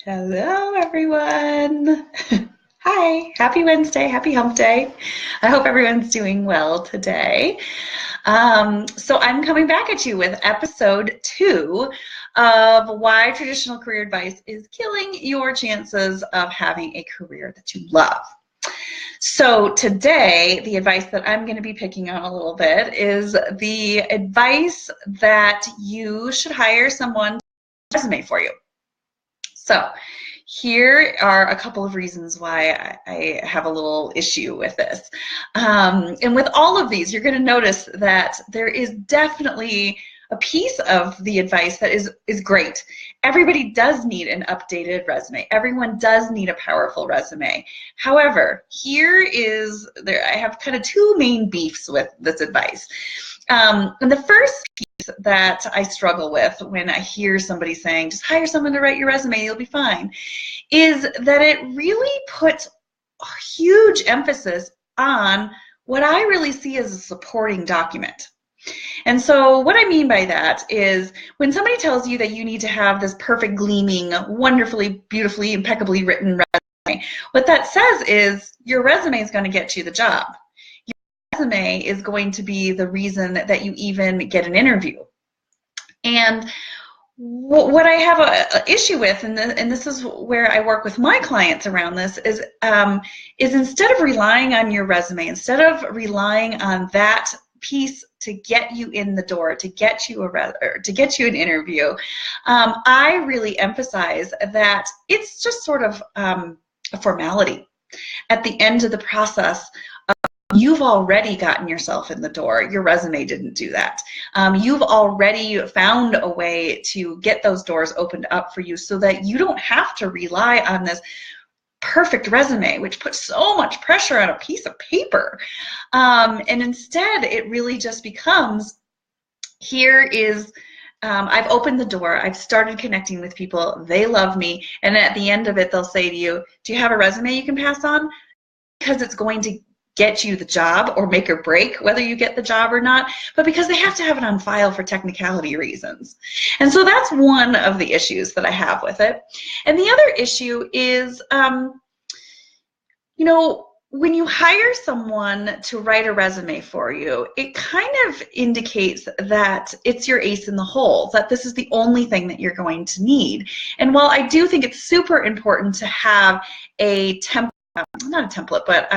Hello, everyone. Hi, happy Wednesday, happy hump day. I hope everyone's doing well today. So I'm coming back at you with episode 2 of why traditional career advice is killing your chances of having a career that you love. So today, the advice that I'm going to be picking on a little bit is the advice that you should hire someone to resume for you. So here are a couple of reasons why I have a little issue with this. And with all of these, you're going to notice that there is definitely a piece of the advice that is great. Everybody does need an updated resume. Everyone does need a powerful resume. However, I have kind of two main beefs with this advice. And the first piece that I struggle with when I hear somebody saying, just hire someone to write your resume, you'll be fine, is that it really puts a huge emphasis on what I really see as a supporting document. And so what I mean by that is when somebody tells you that you need to have this perfect, gleaming, wonderfully, beautifully, impeccably written resume, what that says is your resume is going to get you the job. Resume is going to be the reason that you even get an interview. And what I have an issue with, and this is where I work with my clients around this, is instead of relying on your resume, instead of relying on that piece to get you in the door, to get you an interview, I really emphasize that it's just sort of a formality. At the end of the process, you've already gotten yourself in the door. Your resume didn't do that. You've already found a way to get those doors opened up for you so that you don't have to rely on this perfect resume, which puts so much pressure on a piece of paper. And instead, it really just becomes, I've opened the door, I've started connecting with people, they love me, and at the end of it, they'll say to you, do you have a resume you can pass on? Because it's going to get you the job or make or break whether you get the job or not, but because they have to have it on file for technicality reasons. And so that's one of the issues that I have with it. And the other issue is, when you hire someone to write a resume for you, it kind of indicates that it's your ace in the hole, that this is the only thing that you're going to need. And while I do think it's super important to have a template, not a template, but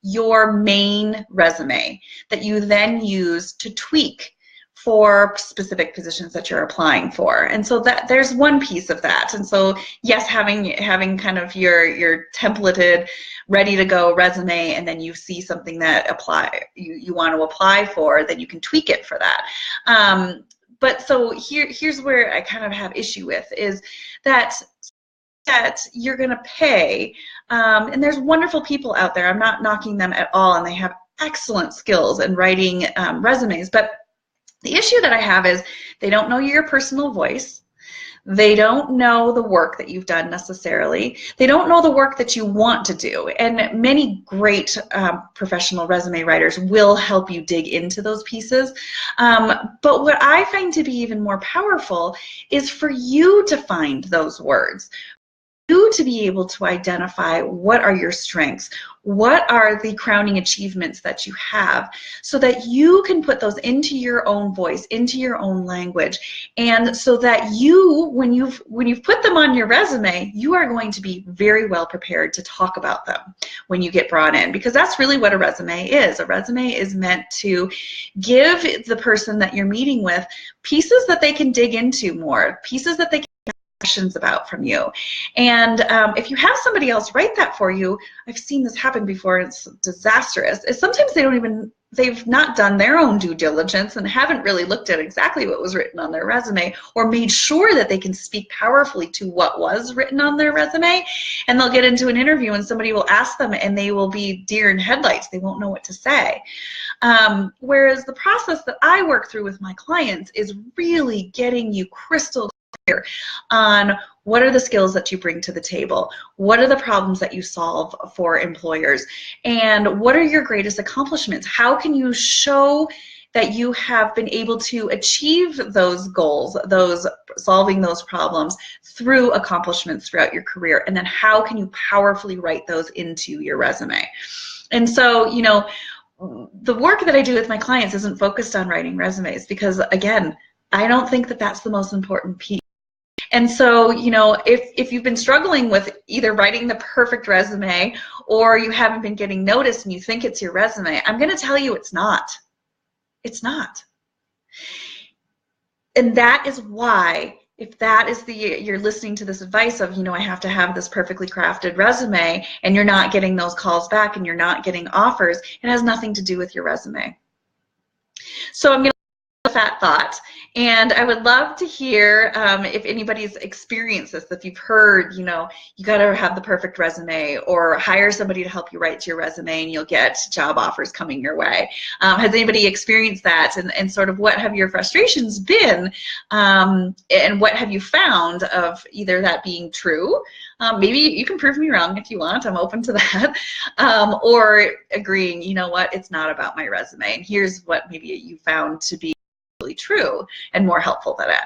your main resume that you then use to tweak for specific positions that you're applying for. And so that there's one piece of that. And so yes, having kind of your templated, ready to go resume, and then you see something that you want to apply for, then you can tweak it for that. But so here's where I kind of have issue with is that you're going to pay, and there's wonderful people out there, I'm not knocking them at all, and they have excellent skills in writing resumes, but the issue that I have is they don't know your personal voice. They don't know the work that you've done necessarily. They don't know the work that you want to do. And many great professional resume writers will help you dig into those pieces. But what I find to be even more powerful is for you to find those words. You to be able to identify what are your strengths, what are the crowning achievements that you have, so that you can put those into your own voice, into your own language, and so that you, when you've put them on your resume, you are going to be very well prepared to talk about them when you get brought in, because that's really what a resume is. A resume is meant to give the person that you're meeting with pieces that they can dig into more, pieces that they can questions about from you. And if you have somebody else write that for you, I've seen this happen before, and it's disastrous, is sometimes they've not done their own due diligence and haven't really looked at exactly what was written on their resume or made sure that they can speak powerfully to what was written on their resume, and they'll get into an interview and somebody will ask them and they will be deer in headlights. They won't know what to say. Whereas the process that I work through with my clients is really getting you crystal clear on what are the skills that you bring to the table, what are the problems that you solve for employers, and what are your greatest accomplishments. How can you show that you have been able to achieve those goals, those solving those problems through accomplishments throughout your career, and then how can you powerfully write those into your resume. And so, you know, the work that I do with my clients isn't focused on writing resumes because, again, I don't think that that's the most important piece. And so, you know, if you've been struggling with either writing the perfect resume or you haven't been getting noticed and you think it's your resume, I'm going to tell you it's not. It's not. And that is why, if that is you're listening to this advice of, you know, I have to have this perfectly crafted resume, and you're not getting those calls back and you're not getting offers, it has nothing to do with your resume. So I'm going to that thought, and I would love to hear if anybody's experienced this, if you've heard, you know, you got to have the perfect resume, or hire somebody to help you write your resume and you'll get job offers coming your way. Has anybody experienced that, and sort of what have your frustrations been, and what have you found of either that being true? Maybe you can prove me wrong if you want, I'm open to that, or agreeing, you know what, it's not about my resume, and here's what maybe you found to be true and more helpful than that.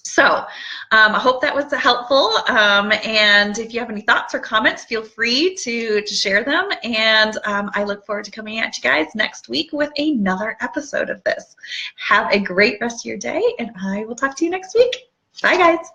So I hope that was helpful, and if you have any thoughts or comments, feel free to share them, and I look forward to coming at you guys next week with another episode of this. Have a great rest of your day, and I will talk to you next week. Bye, guys.